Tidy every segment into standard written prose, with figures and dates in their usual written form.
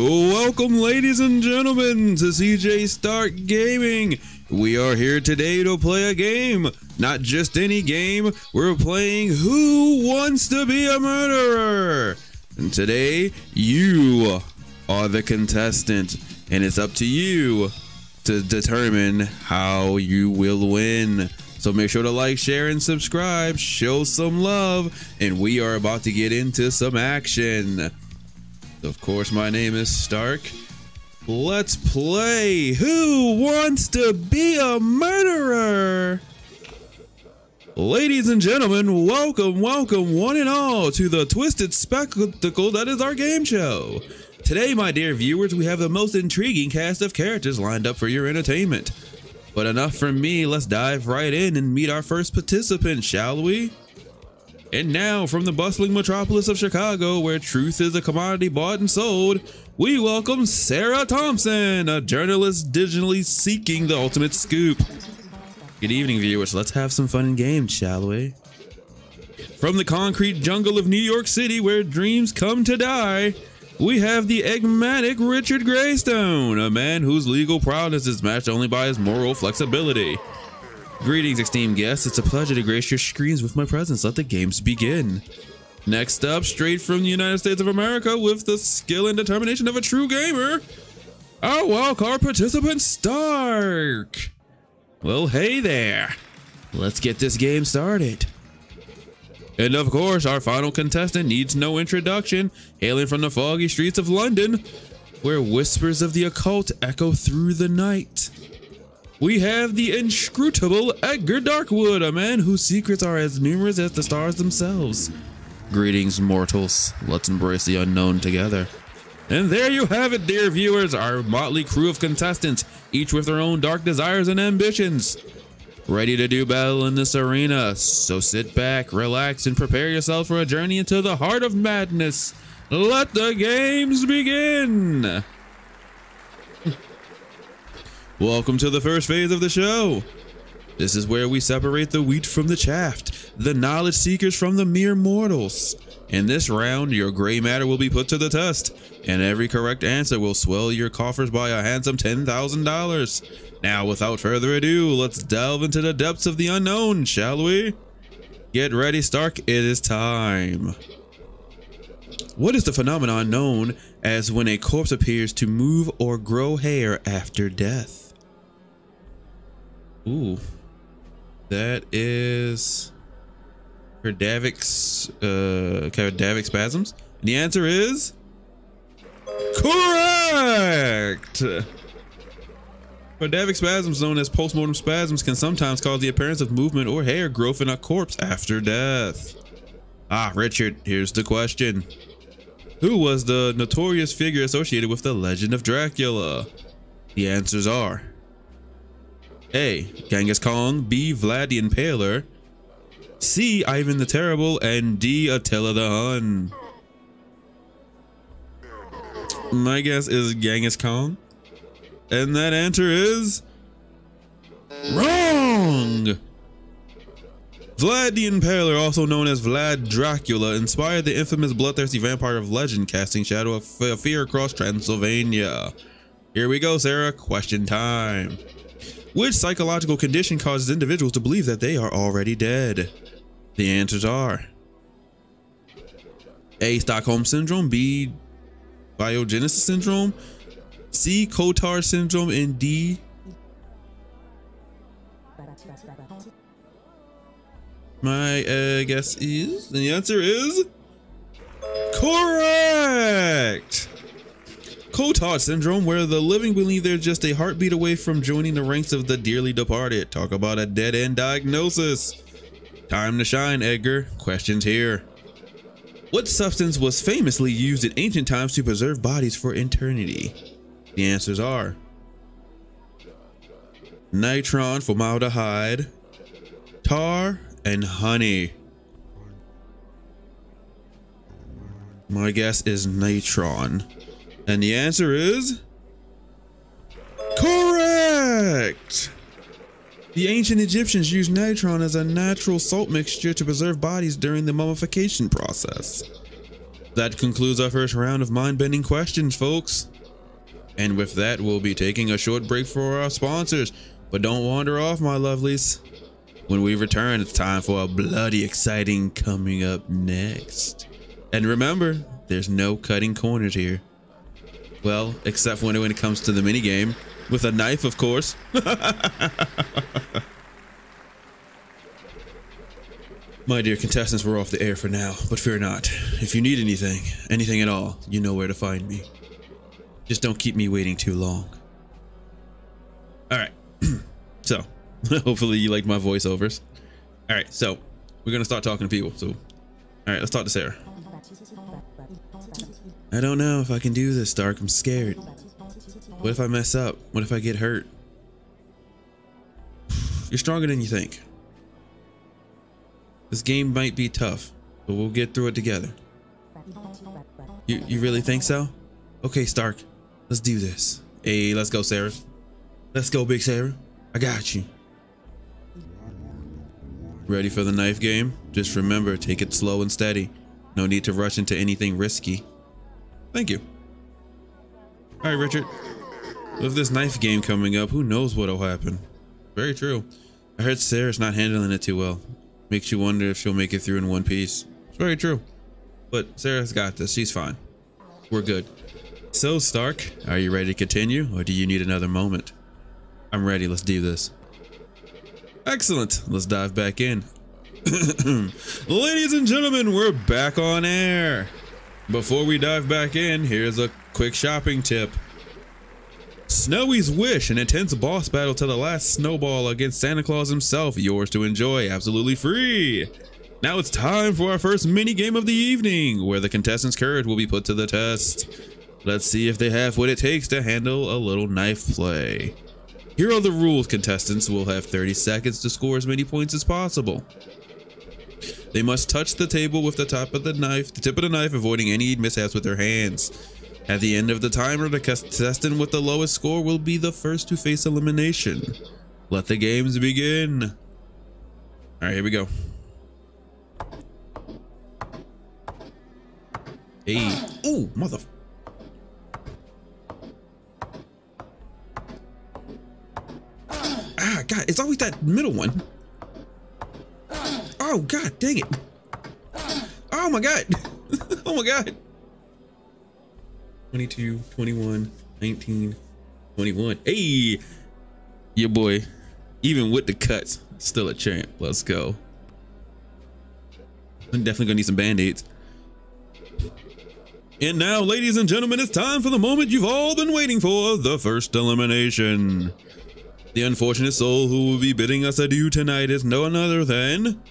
Welcome, ladies and gentlemen, to CJStarkGaming. We are here today to play a game. Not just any game. We're playing Who Wants to Be a Murderer? And today, you are the contestant, and it's up to you to determine how you will win. So make sure to like, share, and subscribe. Show some love, and we are about to get into some action. Of course, my name is Stark. Let's play Who Wants to Be a Murderer? Ladies and gentlemen, welcome one and all to the twisted spectacle that is our game show. Today, my dear viewers, we have the most intriguing cast of characters lined up for your entertainment. But enough from me, let's dive right in and meet our first participant, shall we? And now, from the bustling metropolis of Chicago, where truth is a commodity bought and sold, we welcome Sarah Thompson, a journalist digitally seeking the ultimate scoop. Good evening, viewers. Let's have some fun and games, shall we? From the concrete jungle of New York City, where dreams come to die, we have the enigmatic Richard Greystone, a man whose legal prowess is matched only by his moral flexibility. Greetings, esteemed guests. It's a pleasure to grace your screens with my presence. Let the games begin. Next up, straight from the United States of America, with the skill and determination of a true gamer, our wildcard participant, Stark. Well, hey there. Let's get this game started. And of course, our final contestant needs no introduction, hailing from the foggy streets of London, where whispers of the occult echo through the night. We have the inscrutable Edgar Darkwood, a man whose secrets are as numerous as the stars themselves. Greetings, mortals. Let's embrace the unknown together. And there you have it, dear viewers, our motley crew of contestants, each with their own dark desires and ambitions. Ready to do battle in this arena, so sit back, relax, and prepare yourself for a journey into the heart of madness. Let the games begin! Welcome to the first phase of the show. This is where we separate the wheat from the chaff, the knowledge seekers from the mere mortals. In this round, your gray matter will be put to the test, and every correct answer will swell your coffers by a handsome $10,000. Now, without further ado, let's delve into the depths of the unknown, shall we? Get ready, Stark. It is time. What is the phenomenon known as when a corpse appears to move or grow hair after death? Ooh, that is cadavic spasms. And the answer is correct. Cadavic spasms, known as postmortem spasms, can sometimes cause the appearance of movement or hair growth in a corpse after death. Ah, Richard, here's the question. Who was the notorious figure associated with the legend of Dracula? The answers are A. Genghis Khan, B. Vlad the Impaler, C. Ivan the Terrible, and D. Attila the Hun. My guess is Genghis Khan, and that answer is wrong. Vlad the Impaler, also known as Vlad Dracula, inspired the infamous bloodthirsty vampire of legend, casting shadow of fear across Transylvania. Here we go, Sarah. Question time. Which psychological condition causes individuals to believe that they are already dead? The answers are A. Stockholm Syndrome, B. Biogenesis Syndrome, C. Cotard Syndrome, and D. My guess is, and the answer is correct. Cotard Syndrome, where the living believe they're just a heartbeat away from joining the ranks of the dearly departed. Talk about a dead-end diagnosis. Time to shine, Edgar. Questions here. What substance was famously used in ancient times to preserve bodies for eternity? The answers are nitron, formaldehyde, tar, and honey. My guess is nitron. And the answer is correct. The ancient Egyptians used nitron as a natural salt mixture to preserve bodies during the mummification process. That concludes our first round of mind-bending questions, folks. And with that, we'll be taking a short break for our sponsors. But don't wander off, my lovelies. When we return, it's time for a bloody exciting coming up next. And remember, there's no cutting corners here. Well, except when it comes to the minigame. With a knife, of course. My dear contestants, we're off the air for now, but fear not. If you need anything at all, you know where to find me. Just don't keep me waiting too long. All right. So, hopefully you liked my voiceovers. All right, so we're gonna start talking to people. So, all right, let's talk to Sarah. I don't know if I can do this, Stark. I'm scared. What if I mess up? What if I get hurt? You're stronger than you think. This game might be tough, but we'll get through it together. You really think so? Okay, Stark, let's do this. Hey, let's go, Sarah. Let's go, Big Sarah. I got you. Ready for the knife game? Just remember, take it slow and steady. No need to rush into anything risky. Thank you. All right, Richard. With this knife game coming up, who knows what'll happen? Very true. I heard Sarah's not handling it too well. Makes you wonder if she'll make it through in one piece. It's very true. But Sarah's got this. She's fine. We're good. So, Stark, are you ready to continue, or do you need another moment? I'm ready. Let's do this. Excellent. Let's dive back in. Ladies and gentlemen, we're back on air. Before we dive back in, here's a quick shopping tip. Snowy's Wish, an intense boss battle to the last snowball against Santa Claus himself, yours to enjoy absolutely free. Now it's time for our first mini game of the evening, where the contestants' courage will be put to the test. Let's see if they have what it takes to handle a little knife play. Here are the rules, contestants. Will have 30 seconds to score as many points as possible. They must touch the table with the tip of the knife, avoiding any mishaps with their hands. At the end of the timer, the contestant with the lowest score will be the first to face elimination. Let the games begin. All right, here we go. Hey, ooh, mother. Ah, God, it's always that middle one. Oh, God, dang it. Oh, my God. Oh, my God. 22, 21, 19, 21. Hey, your boy, even with the cuts, still a champ. Let's go. I'm definitely gonna need some band-aids. And now, ladies and gentlemen, it's time for the moment you've all been waiting for, the first elimination. The unfortunate soul who will be bidding us adieu tonight is no other than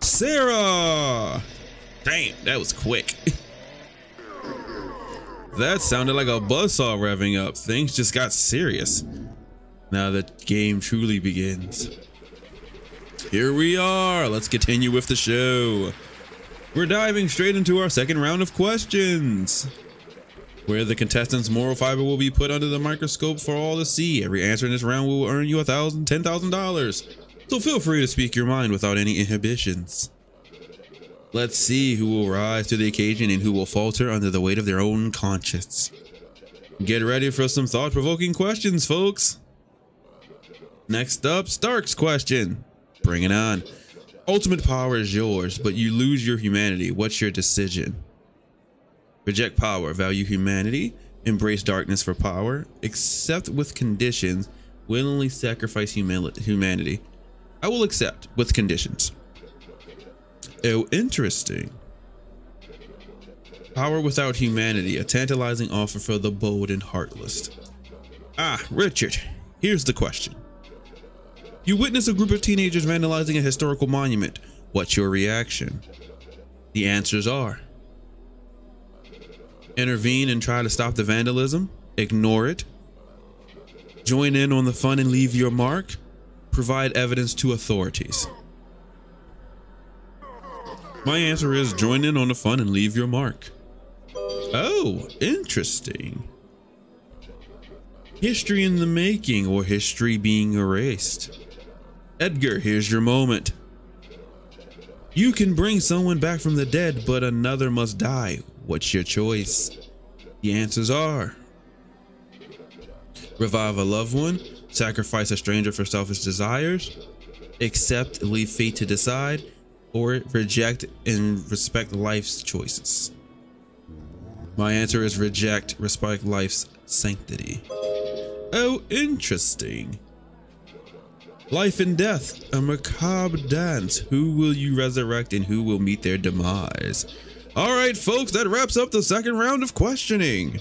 Sarah. Damn, that was quick. That sounded like a buzzsaw revving up. Things just got serious. Now the game truly begins. Here we are. Let's continue with the show. We're diving straight into our second round of questions, where the contestants' moral fiber will be put under the microscope for all to see. Every answer in this round will earn you $10,000. So feel free to speak your mind without any inhibitions. Let's see who will rise to the occasion and who will falter under the weight of their own conscience. Get ready for some thought-provoking questions, folks. Next up, Stark's question. Bring it on. Ultimate power is yours, but you lose your humanity. What's your decision? Reject power, value humanity, embrace darkness for power, accept with conditions, willingly sacrifice humanity. I will accept with conditions. Oh, interesting. Power without humanity, a tantalizing offer for the bold and heartless. Ah, Richard, here's the question. You witness a group of teenagers vandalizing a historical monument. What's your reaction? The answers are: intervene and try to stop the vandalism, ignore it, join in on the fun and leave your mark, provide evidence to authorities. My answer is join in on the fun and leave your mark. Oh, interesting. History in the making, or history being erased. Edgar, here's your moment. You can bring someone back from the dead, but another must die. What's your choice? The answers are: revive a loved one, sacrifice a stranger for selfish desires, accept, leave fate to decide, or reject and respect life's choices. My answer is reject, respect life's sanctity. Oh, interesting. Life and death, a macabre dance. Who will you resurrect and who will meet their demise? All right, folks, that wraps up the second round of questioning.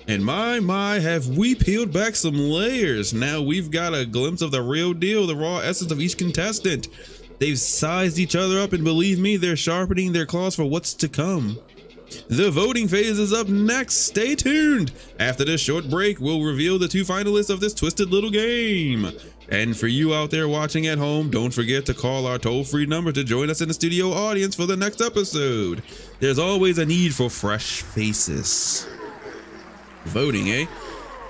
And my, have we peeled back some layers. Now we've got a glimpse of the real deal, the raw essence of each contestant. They've sized each other up, and believe me, they're sharpening their claws for what's to come. The voting phase is up next. Stay tuned. After this short break, we'll reveal the two finalists of this twisted little game. And for you out there watching at home, don't forget to call our toll-free number to join us in the studio audience for the next episode. There's always a need for fresh faces. Voting, eh?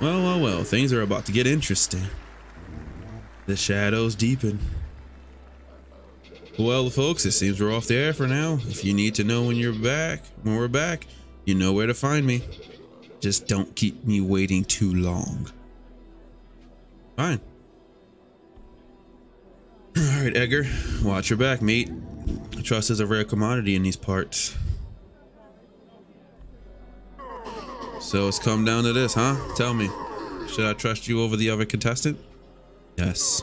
Well, things are about to get interesting. The shadows deepen. Well, folks, it seems we're off the air for now. If you need to know when we're back, you know where to find me. Just don't keep me waiting too long. Fine. All right, Edgar, watch your back, mate. Trust is a rare commodity in these parts. So it's come down to this, huh? Tell me, should I trust you over the other contestant? Yes.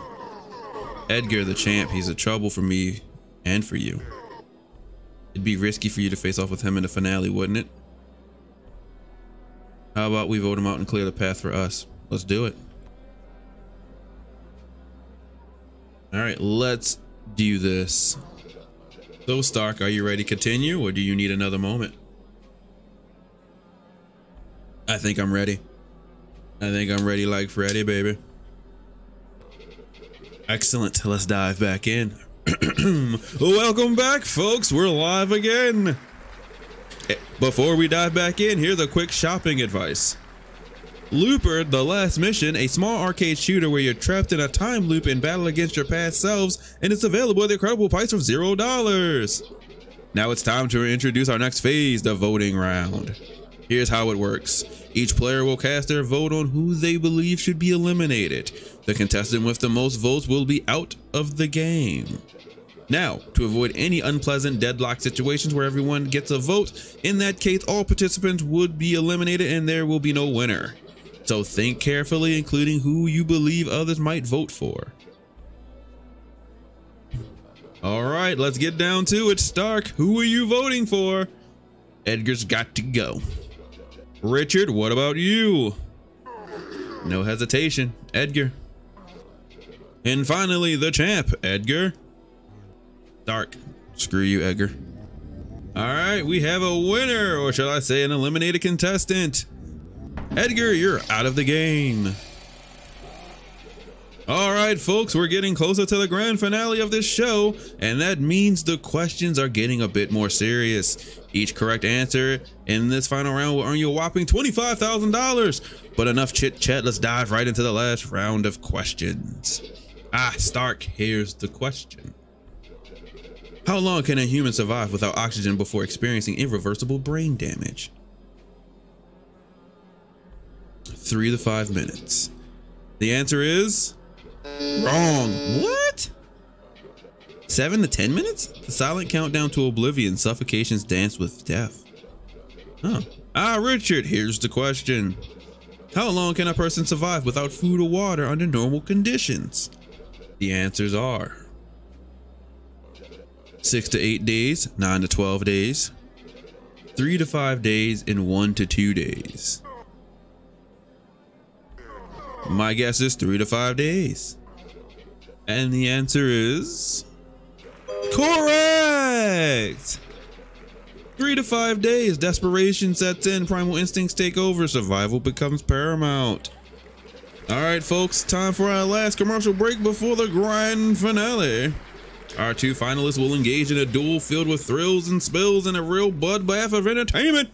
Edgar, the champ, he's a trouble for me and for you. It'd be risky for you to face off with him in the finale, wouldn't it? How about we vote him out and clear the path for us? Let's do it. All right, let's do this. So, Stark, are you ready to continue, or do you need another moment? I think I'm ready. I think I'm ready like Freddy, baby. Excellent. Let's dive back in. Welcome back, folks. We're live again. Before we dive back in, here's a quick shopping advice. Looper, the last mission, a small arcade shooter where you're trapped in a time loop and battle against your past selves, and it's available at the incredible price of $0. Now it's time to introduce our next phase, the voting round. Here's how it works. Each player will cast their vote on who they believe should be eliminated. The contestant with the most votes will be out of the game. Now, to avoid any unpleasant deadlock situations where everyone gets a vote, in that case, all participants would be eliminated and there will be no winner. So think carefully, including who you believe others might vote for. All right, let's get down to it. Stark, who are you voting for? Edgar's got to go. Richard, what about you? No hesitation, Edgar. And finally, the champ, Edgar. Stark, screw you, Edgar. All right, we have a winner, or shall I say an eliminated contestant. Edgar, you're out of the game. All right, folks, we're getting closer to the grand finale of this show, and that means the questions are getting a bit more serious. Each correct answer in this final round will earn you a whopping $25,000. But enough chit chat, let's dive right into the last round of questions. Stark, here's the question. How long can a human survive without oxygen before experiencing irreversible brain damage? 3 to 5 minutes. The answer is wrong. What? 7 to 10 minutes? The silent countdown to oblivion, suffocation's dance with death. Richard, here's the question. How long can a person survive without food or water under normal conditions? The answers are 6 to 8 days, 9 to 12 days, 3 to 5 days, and 1 to 2 days. My guess is 3 to 5 days. And the answer is correct. 3 to 5 days. Desperation sets in, primal instincts take over, survival becomes paramount. All right, folks, time for our last commercial break before the grand finale. Our two finalists will engage in a duel filled with thrills and spills and a real bloodbath of entertainment.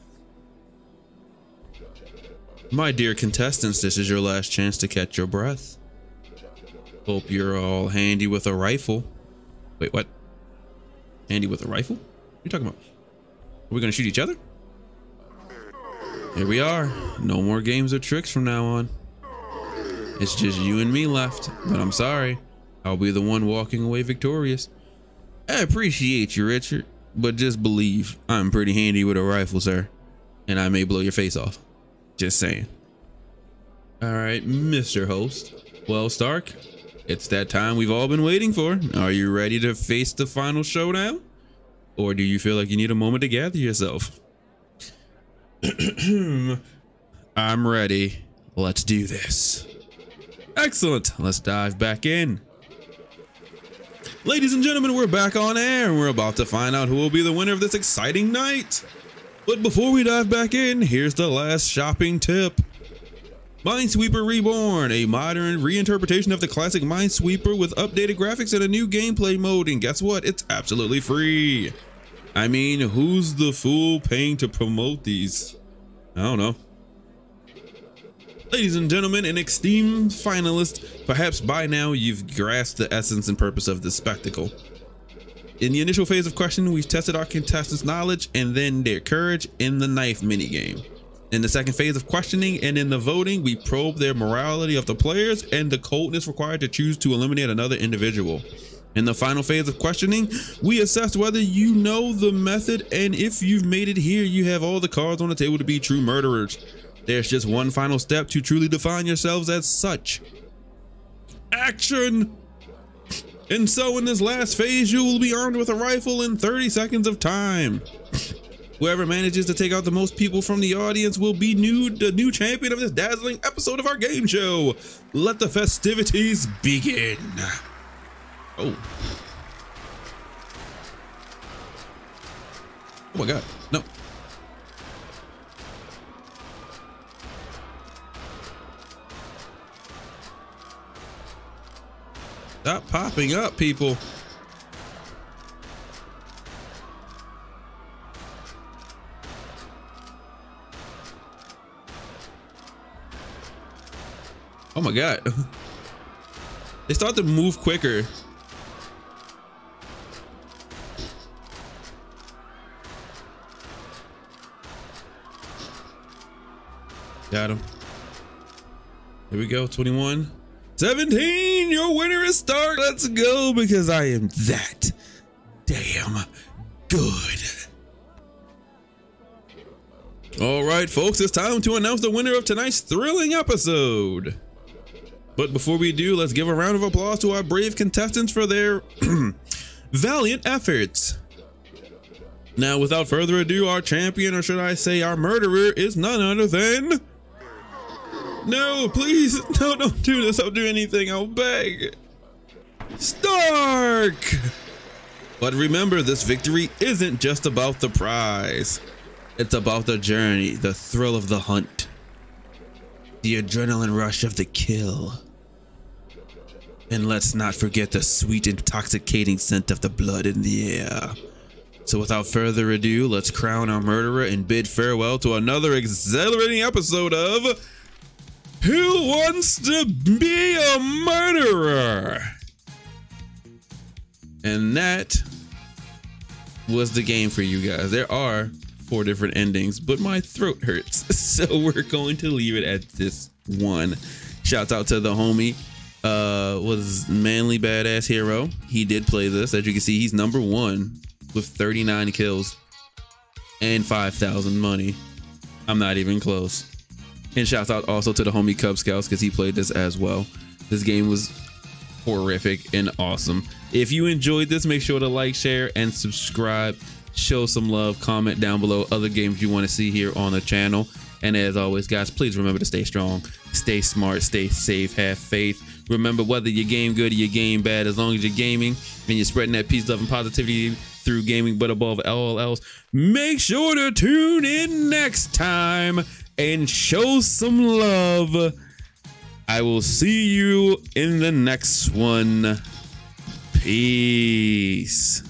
My dear contestants, this is your last chance to catch your breath. Hope you're all handy with a rifle. Wait, what? Handy with a rifle? What are you talking about? Are we gonna shoot each other? Here we are. No more games or tricks from now on. It's just you and me left, but I'm sorry. I'll be the one walking away victorious. I appreciate you, Richard, but just believe I'm pretty handy with a rifle, sir, and I may blow your face off. Just saying. All right, Mr. Host. Well, Stark, it's that time we've all been waiting for. Are you ready to face the final showdown? Or do you feel like you need a moment to gather yourself? I'm ready. Let's do this. Excellent. Let's dive back in. Ladies and gentlemen, we're back on air and we're about to find out who will be the winner of this exciting night. But before we dive back in, here's the last shopping tip. Minesweeper Reborn, a modern reinterpretation of the classic Minesweeper with updated graphics and a new gameplay mode. And guess what? It's absolutely free. I mean, who's the fool paying to promote these? I don't know. Ladies and gentlemen, an esteemed finalist, perhaps by now you've grasped the essence and purpose of this spectacle. In the initial phase of questioning, we've tested our contestants' knowledge and then their courage in the knife minigame. In the second phase of questioning and in the voting, we probe their morality of the players and the coldness required to choose to eliminate another individual. In the final phase of questioning, we assess whether you know the method, and if you've made it here, you have all the cards on the table to be true murderers. There's just one final step to truly define yourselves as such. Action! And so in this last phase, you will be armed with a rifle in 30 seconds of time. Whoever manages to take out the most people from the audience will be the new champion of this dazzling episode of our game show. Let the festivities begin. Oh. Oh my God, no. Stop popping up, people. Oh my God. They start to move quicker. Got him. Here we go. 21. 17. Your winner is Stark. Let's go, because I am that damn good. All right, folks, it's time to announce the winner of tonight's thrilling episode. But before we do, let's give a round of applause to our brave contestants for their valiant efforts. Now, without further ado, our champion, or should I say our murderer, is none other than... No, please, no, don't do this. I'll do anything, I'll beg. Stark! But remember, this victory isn't just about the prize. It's about the journey, the thrill of the hunt, the adrenaline rush of the kill. And let's not forget the sweet, intoxicating scent of the blood in the air. So without further ado, let's crown our murderer and bid farewell to another exhilarating episode of Who Wants to Be a Murderer? And that was the game for you guys. There are 4 different endings, but my throat hurts, so we're going to leave it at this one. Shouts out to the homie, was Manly Badass Hero. He did play this. As you can see, he's number 1 with 39 kills and 5,000 money. I'm not even close. And shouts out also to the homie Cub Scouts, because he played this as well. This game was horrific and awesome. If you enjoyed this, make sure to like, share, and subscribe. Show some love. Comment down below other games you want to see here on the channel. And as always, guys, please remember to stay strong, stay smart, stay safe, have faith. Remember, whether you game good or you game bad, as long as you're gaming and you're spreading that peace, love, and positivity through gaming, but above all else, make sure to tune in next time and show some love. I will see you in the next one. Peace.